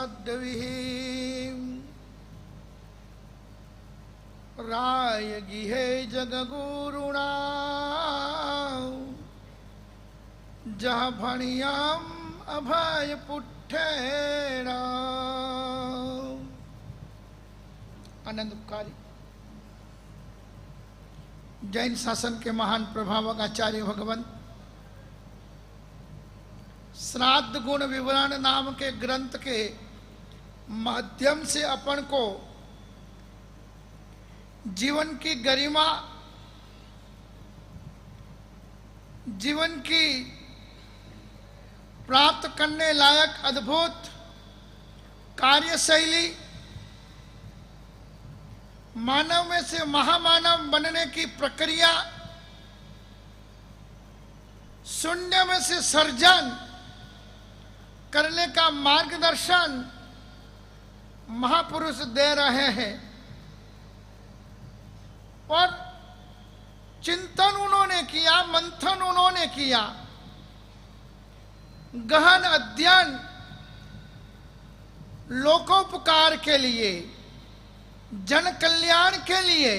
सद्विहीं राय गिहे जग गुरुणा जह भणियाम अभय पुठेरा। आनंदकारी जैन शासन के महान प्रभावक आचार्य भगवंत श्राद्ध गुण विवरण नाम के ग्रंथ के माध्यम से अपन को जीवन की गरिमा, जीवन की प्राप्त करने लायक अद्भुत कार्यशैली, मानव में से महामानव बनने की प्रक्रिया, शून्य में से सर्जन करने का मार्गदर्शन महापुरुष दे रहे हैं और चिंतन उन्होंने किया, मंथन उन्होंने किया, गहन अध्ययन लोकोपकार के लिए, जन कल्याण के लिए,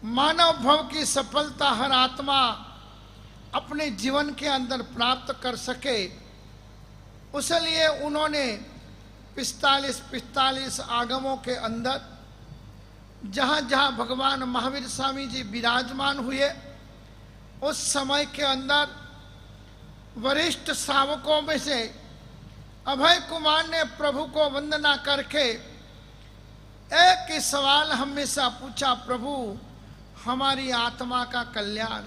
मानव भव की सफलता हर आत्मा अपने जीवन के अंदर प्राप्त कर सके, उसलिए उन्होंने 45 आगमों के अंदर जहाँ जहाँ भगवान महावीर स्वामी जी विराजमान हुए, उस समय के अंदर वरिष्ठ श्रावकों में से अभय कुमार ने प्रभु को वंदना करके एक ही सवाल हमेशा पूछा, प्रभु हमारी आत्मा का कल्याण,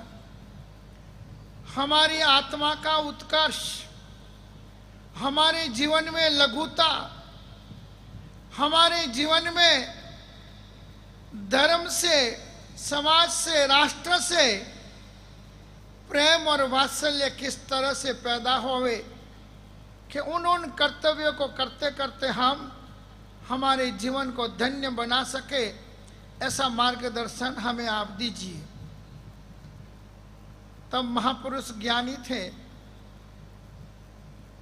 हमारी आत्मा का उत्कर्ष, हमारे जीवन में लघुता, हमारे जीवन में धर्म से, समाज से, राष्ट्र से प्रेम और वात्सल्य किस तरह से पैदा होवे कि उन कर्तव्यों को करते करते हम हमारे जीवन को धन्य बना सके, ऐसा मार्गदर्शन हमें आप दीजिए। तब महापुरुष ज्ञानी थे,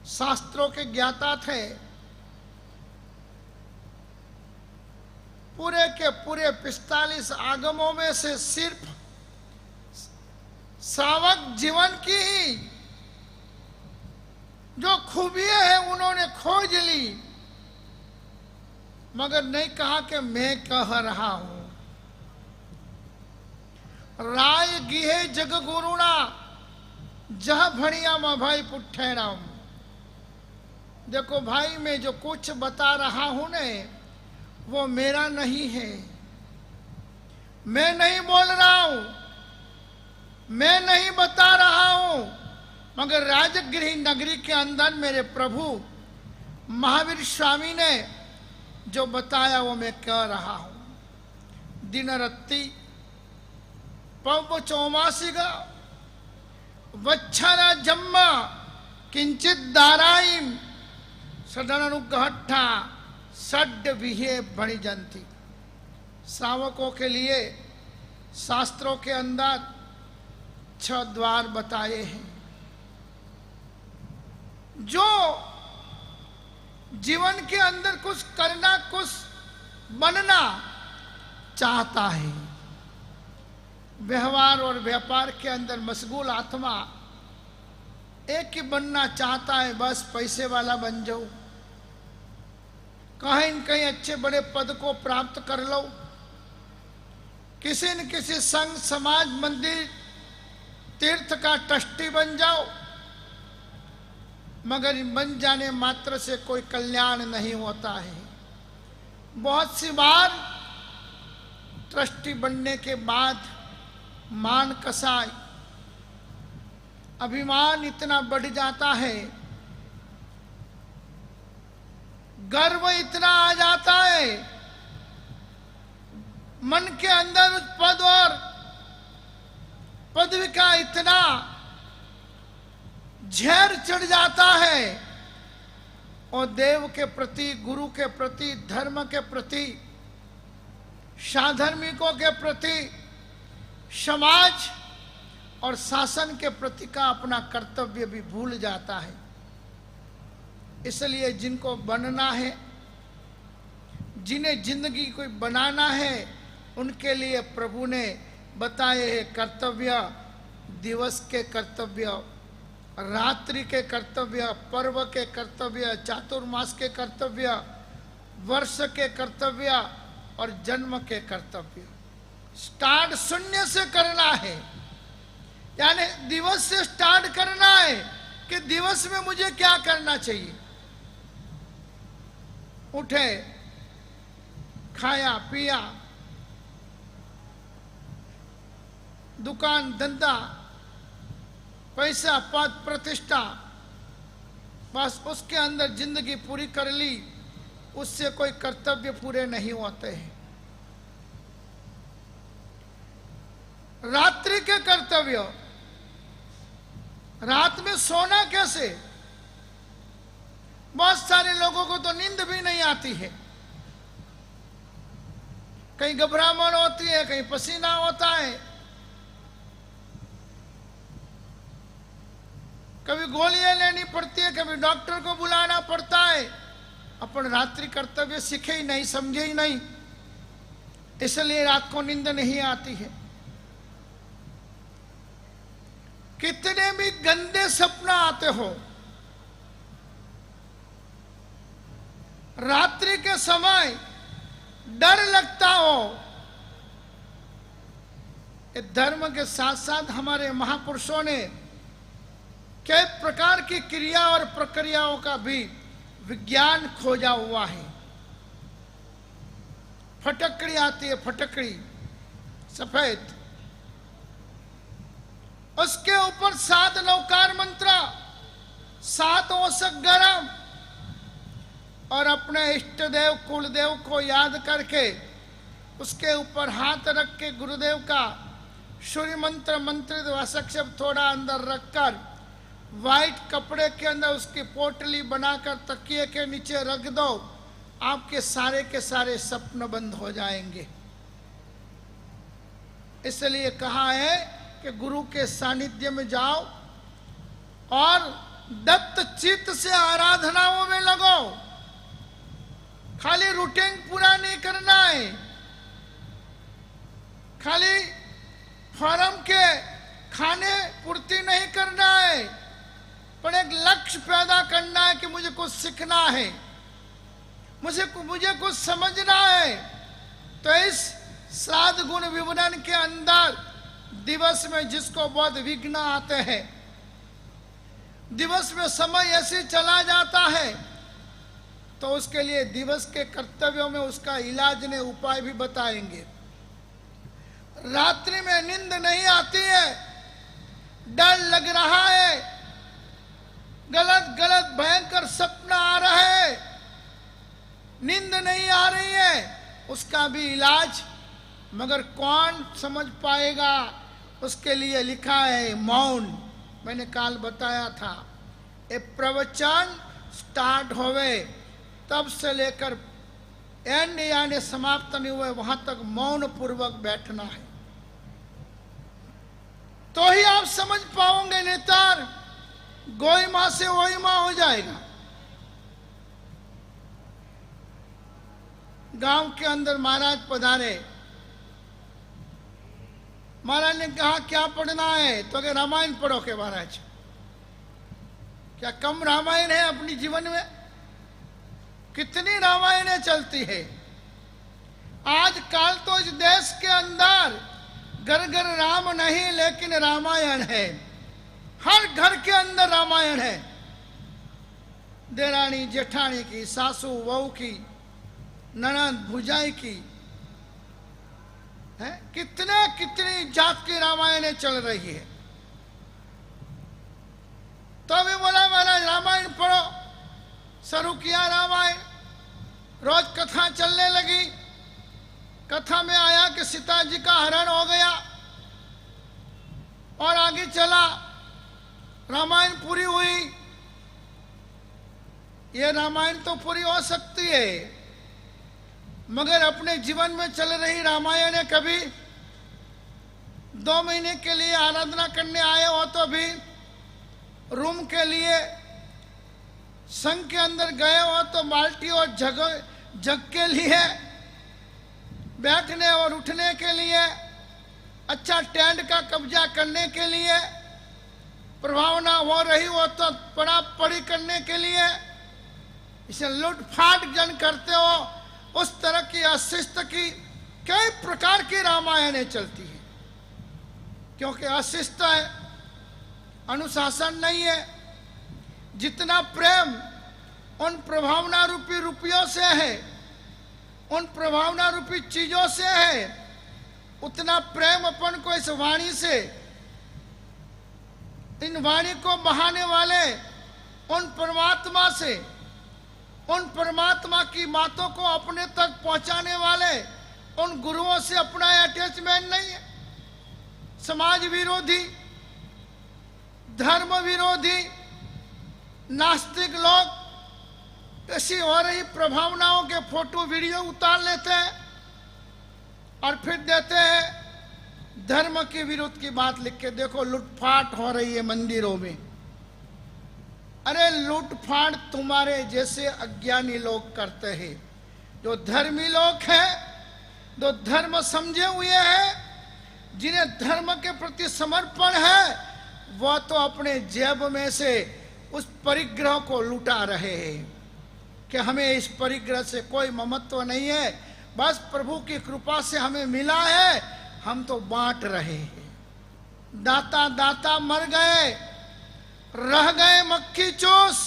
शास्त्रों के ज्ञाता थे, पूरे के पूरे 45 आगमों में से सिर्फ श्रावक जीवन की ही जो खूबियां हैं उन्होंने खोज ली, मगर नहीं कहा कि मैं कह रहा हूं। राय गिहे जग गुरुणा जह भणियाम अभय पुठेराम। देखो भाई, मैं जो कुछ बता रहा हूं ने वो मेरा नहीं है, मैं नहीं बोल रहा हूं, मैं नहीं बता रहा हूं, मगर राजगृह नगरी के अंदर मेरे प्रभु महावीर स्वामी ने जो बताया वो मैं कह रहा हूं। दिन रत्ती पव चौमासिगा वच्छरा जम्मा किंचित दाराइम सदनुगहट्ठा सड्ड विहे बणी जंती। श्रावकों के लिए शास्त्रों के अंदर 6 द्वार बताए हैं। जो जीवन के अंदर कुछ करना, कुछ बनना चाहता है, व्यवहार और व्यापार के अंदर मशगूल आत्मा एक ही बनना चाहता है, बस पैसे वाला बन जाओ, कहीं न कहीं अच्छे बड़े पद को प्राप्त कर लो, किसी न किसी संघ समाज मंदिर तीर्थ का ट्रस्टी बन जाओ, मगर बन जाने मात्र से कोई कल्याण नहीं होता है। बहुत सी बार ट्रस्टी बनने के बाद मान कसाई, अभिमान इतना बढ़ जाता है, गर्व इतना आ जाता है, मन के अंदर उस पद और पदवी का इतना झेर चढ़ जाता है और देव के प्रति, गुरु के प्रति, धर्म के प्रति, साधर्मिकों के प्रति, समाज और शासन के प्रति का अपना कर्तव्य भी भूल जाता है। इसलिए जिनको बनना है, जिन्हें जिंदगी को बनाना है, उनके लिए प्रभु ने बताए हैं कर्तव्य, दिवस के कर्तव्य, रात्रि के कर्तव्य, पर्व के कर्तव्य, चातुर्मास के कर्तव्य, वर्ष के कर्तव्य और जन्म के कर्तव्य। स्टार्ट शून्य से करना है, यानी दिवस से स्टार्ट करना है कि दिवस में मुझे क्या करना चाहिए। उठे, खाया पिया, दुकान धंधा, पैसा पद प्रतिष्ठा, बस उसके अंदर जिंदगी पूरी कर ली, उससे कोई कर्तव्य पूरे नहीं होते हैं। रात्रि के कर्तव्य, रात में सोना कैसे? बहुत सारे लोगों को तो नींद भी नहीं आती है, कहीं घबराहट होती है, कहीं पसीना होता है, कभी गोलियां लेनी पड़ती है, कभी डॉक्टर को बुलाना पड़ता है। अपन रात्रि कर्तव्य सीखे ही नहीं, समझे ही नहीं, इसलिए रात को नींद नहीं आती है। कितने भी गंदे सपना आते हो, रात्रि के समय डर लगता हो, धर्म के साथ साथ हमारे महापुरुषों ने कई प्रकार की क्रिया और प्रक्रियाओं का भी विज्ञान खोजा हुआ है। फटकड़ी आती है, फटकड़ी सफेद, उसके ऊपर 7 नवकार मंत्र, 7 औसक गरम, और अपने इष्ट देव कुलदेव को याद करके उसके ऊपर हाथ रख के गुरुदेव का सूर्य मंत्र मंत्रित वासक शब्द थोड़ा अंदर रखकर व्हाइट कपड़े के अंदर उसकी पोटली बनाकर तकिए के नीचे रख दो, आपके सारे के सारे सपने बंद हो जाएंगे। इसलिए कहा है कि गुरु के सानिध्य में जाओ और दत्त चित्त से आराधनाओं में लगो। खाली रूटीन पूरा नहीं करना है, खाली फॉर्म के खाने पूर्ति नहीं करना है, पर एक लक्ष्य पैदा करना है कि मुझे कुछ सीखना है, मुझे कुछ समझना है। तो इस 7 गुण विवरण के अंदर दिवस में जिसको बहुत विघ्न आते हैं, दिवस में समय ऐसे चला जाता है, तो उसके लिए दिवस के कर्तव्यों में उसका इलाज ने उपाय भी बताएंगे। रात्रि में नींद नहीं आती है, डर लग रहा है, गलत गलत भयंकर सपना आ रहा है, नींद नहीं आ रही है, उसका भी इलाज, मगर कौन समझ पाएगा? उसके लिए लिखा है मौन। मैंने काल बताया था, ये प्रवचन स्टार्ट होवे तब से लेकर एंड यानी समाप्त नहीं हुए वहां तक मौन पूर्वक बैठना है, तो ही आप समझ पाओगे, नेतार गोई माँ से वही माँ हो जाएगा। गांव के अंदर महाराज पधारे, महाराज ने कहा क्या पढ़ना है? तो कि रामायण पढ़ो। के महाराज क्या कम रामायण है अपनी जीवन में? कितनी रामायणें चलती है आजकल। तो इस देश के अंदर घर घर राम नहीं लेकिन रामायण है, हर घर के अंदर रामायण है। देरानी जेठानी की, सासू बहू की, ननद भुजाई की है, कितनी जात की रामायणें चल रही है। तो अभी बोला महाराज रामायण पढ़ो, शुरू किया रामायण, रोज कथा चलने लगी। कथा में आया कि सीता जी का हरण हो गया और आगे चला, रामायण पूरी हुई। ये रामायण तो पूरी हो सकती है, मगर अपने जीवन में चल रही रामायण है। कभी 2 महीने के लिए आराधना करने आए हो तो भी रूम के लिए संघ के अंदर गए हो तो बाल्टी और जग के लिए, बैठने और उठने के लिए, अच्छा टेंट का कब्जा करने के लिए, प्रभावना हो रही हो तो पड़ा पड़ी करने के लिए, इसे लूटफाट जन करते हो। उस तरह की अशिष्ट की कई प्रकार की रामायणें चलती है, क्योंकि अशिष्ट है, अनुशासन नहीं है। जितना प्रेम उन प्रभावना रूपी रुपयों से है, उन प्रभावना रूपी चीजों से है, उतना प्रेम अपन को इस वाणी से, इन वाणी को बहाने वाले उन परमात्मा से, उन परमात्मा की बातों को अपने तक पहुंचाने वाले उन गुरुओं से अपना अटैचमेंट नहीं है। समाज विरोधी, धर्म विरोधी, नास्तिक लोग ऐसी हो रही प्रभावनाओं के फोटो वीडियो उतार लेते हैं और फिर देते हैं धर्म के विरुद्ध की बात लिख के, देखो लूटफाट हो रही है मंदिरों में। अरे लूटफाट तुम्हारे जैसे अज्ञानी लोग करते हैं। जो धर्मी लोग हैं, जो धर्म समझे हुए हैं, जिन्हें धर्म के प्रति समर्पण है, वह तो अपने जेब में से उस परिग्रह को लुटा रहे हैं कि हमें इस परिग्रह से कोई ममत्व नहीं है, बस प्रभु की कृपा से हमें मिला है, हम तो बांट रहे हैं। दाता दाता मर गए, रह गए मक्खी चूस,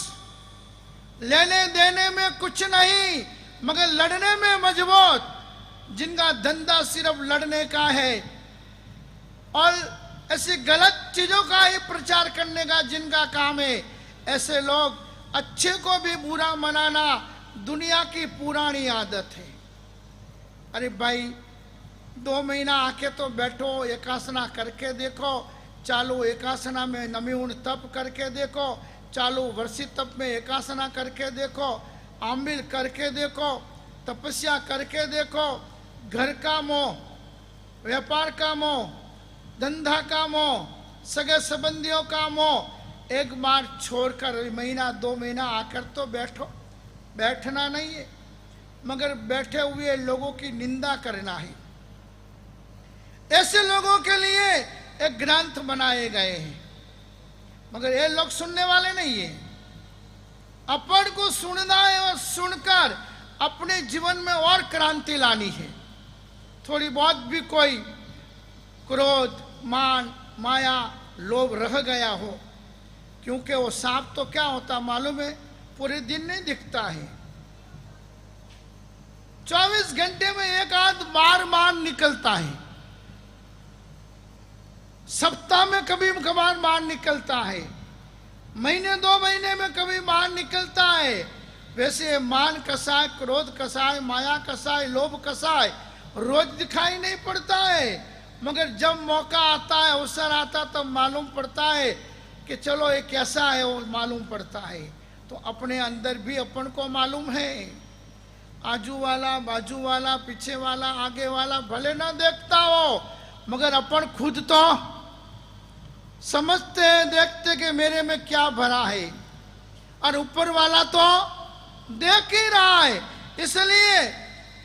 लेने देने में कुछ नहीं मगर लड़ने में मजबूत। जिनका धंधा सिर्फ लड़ने का है और ऐसी गलत चीजों का ही प्रचार करने का जिनका काम है, ऐसे लोग अच्छे को भी बुरा मनाना दुनिया की पुरानी आदत है। अरे भाई 2 महीना आके तो बैठो, एकासना करके देखो, चालू एकासना में नमीउन तप करके देखो, चालू वर्षी तप में एकासना करके देखो, आमिल करके देखो, तपस्या करके देखो, घर का मोह, व्यापार का मोह, धंधा का मोह, सगे संबंधियों का मोह एक बार छोड़कर महीना 2 महीना आकर तो बैठो। बैठना नहीं है मगर बैठे हुए लोगों की निंदा करना है। ऐसे लोगों के लिए एक ग्रंथ बनाए गए हैं मगर ये लोग सुनने वाले नहीं है। अपन को सुनना है और सुनकर अपने जीवन में और क्रांति लानी है। थोड़ी बहुत भी कोई क्रोध, मान, माया, लोभ रह गया हो, क्योंकि वो सांप तो क्या होता मालूम है, पूरे दिन नहीं दिखता है, 24 घंटे में एक आध बार मार निकलता है, सप्ताह में कभी कभार मार निकलता है, महीने 2 महीने में कभी मार निकलता है। वैसे मान कसाय, क्रोध कसाय, माया कसाय, लोभ कसाय रोज दिखाई नहीं पड़ता है, मगर जब मौका आता है, अवसर आता तब मालूम पड़ता है कि चलो ये कैसा है, वो मालूम पड़ता है। तो अपने अंदर भी अपन को मालूम है, आजू वाला, बाजू वाला, पीछे वाला, आगे वाला भले ना देखता हो मगर अपन खुद तो समझते हैं, देखते कि मेरे में क्या भरा है, और ऊपर वाला तो देख ही रहा है। इसलिए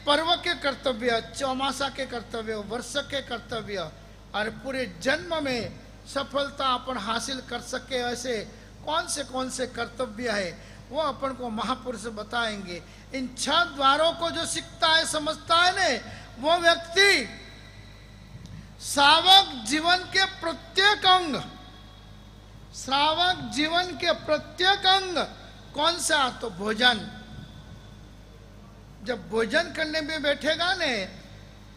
पर्व के कर्तव्य, चौमासा के कर्तव्य, वर्ष के कर्तव्य और पूरे जन्म में सफलता अपन हासिल कर सके ऐसे कौन से कर्तव्य है वो अपन को महापुरुष बताएंगे। इन 6 द्वारों को जो सीखता है, समझता है ने, वो व्यक्ति श्रावक जीवन के प्रत्येक अंग, श्रावक जीवन के प्रत्येक अंग कौन सा, तो भोजन। जब भोजन करने में बैठेगा ने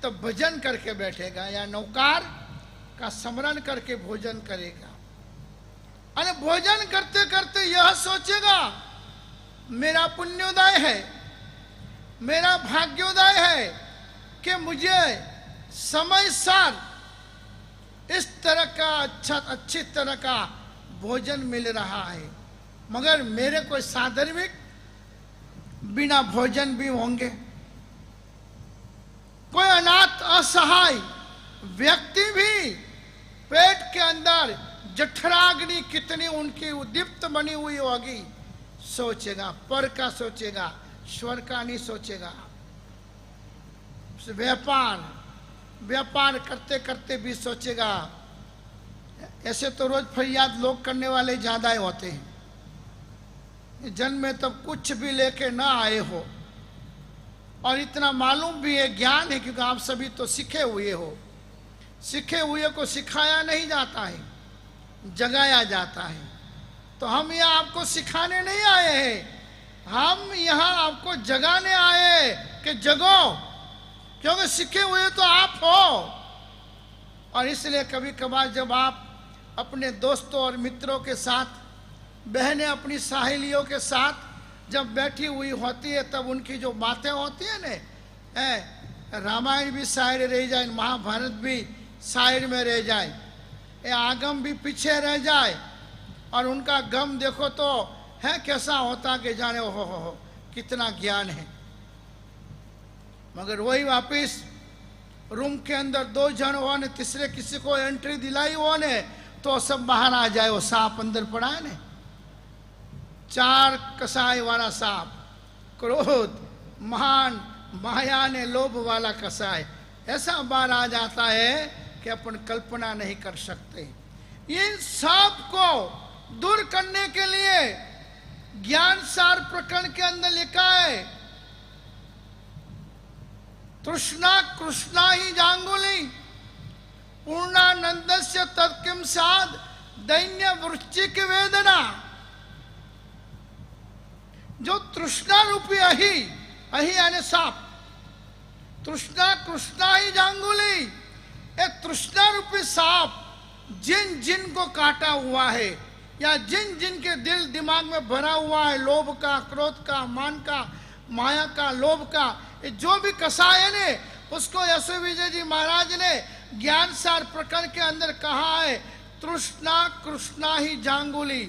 तो भजन करके बैठेगा, या नौकार का स्मरण करके भोजन करेगा। अरे भोजन करते करते यह सोचेगा मेरा पुण्योदय है, मेरा भाग्योदय है कि मुझे समय सार इस तरह का अच्छी तरह का भोजन मिल रहा है, मगर मेरे कोई साधर्मिक बिना भोजन भी होंगे। कोई अनाथ असहाय व्यक्ति भी पेट के अंदर जठराग्नि कितनी उनकी उद्दीप्त बनी हुई होगी, सोचेगा, पर का सोचेगा, स्वर का नहीं सोचेगा। व्यापार करते करते भी सोचेगा। ऐसे तो रोज फरियाद लोग करने वाले ज्यादा ही होते हैं। जन्म में तब कुछ भी लेके ना आए हो, और इतना मालूम भी है, ज्ञान है, क्योंकि आप सभी तो सीखे हुए हो। सीखे हुए को सिखाया नहीं जाता है, जगाया जाता है। तो हम यहाँ आपको सिखाने नहीं आए हैं, हम यहाँ आपको जगाने आए कि जगो, क्योंकि सीखे हुए तो आप हो। और इसलिए कभी कभार जब आप अपने दोस्तों और मित्रों के साथ, बहनें अपनी सहेलियों के साथ जब बैठी हुई होती है, तब उनकी जो बातें होती है ना, रामायण भी शायर रह जाए, महाभारत भी शायर में रह जाए, ये आगम भी पीछे रह जाए, और उनका गम देखो तो है कैसा होता कि जाने हो कितना ज्ञान है। मगर वही वापिस रूम के अंदर 2 जन हो ने, तीसरे किसी को एंट्री दिलाई हो ने, तो सब बाहर आ जाए। वो सांप अंदर पड़ा है ने, 4 कसाई वाला सांप, क्रोध, मान, माया ने लोभ वाला कसाई, ऐसा बाहर आ जाता है कि अपन कल्पना नहीं कर सकते। इन सांप को दूर करने के लिए ज्ञान सार प्रकरण के अंदर लिखा है, तृष्णा कृष्णा ही जांगुली पूर्णानंदस्य तत्किम साध दैन्य वृश्चिक वेदना। जो तृष्णा रूपी अही यानी सांप, तृष्णा कृष्णा ही जांगुली, एक तृष्णा रूपी सांप जिन जिन को काटा हुआ है, या जिन जिन के दिल दिमाग में भरा हुआ है लोभ का, क्रोध का, मान का, माया का, लोभ का, जो भी कसाय है ने, उसको यशो विजय जी महाराज ने ज्ञान सार प्रकरण के अंदर कहा है, तृष्णा कृष्णा ही जांगुली।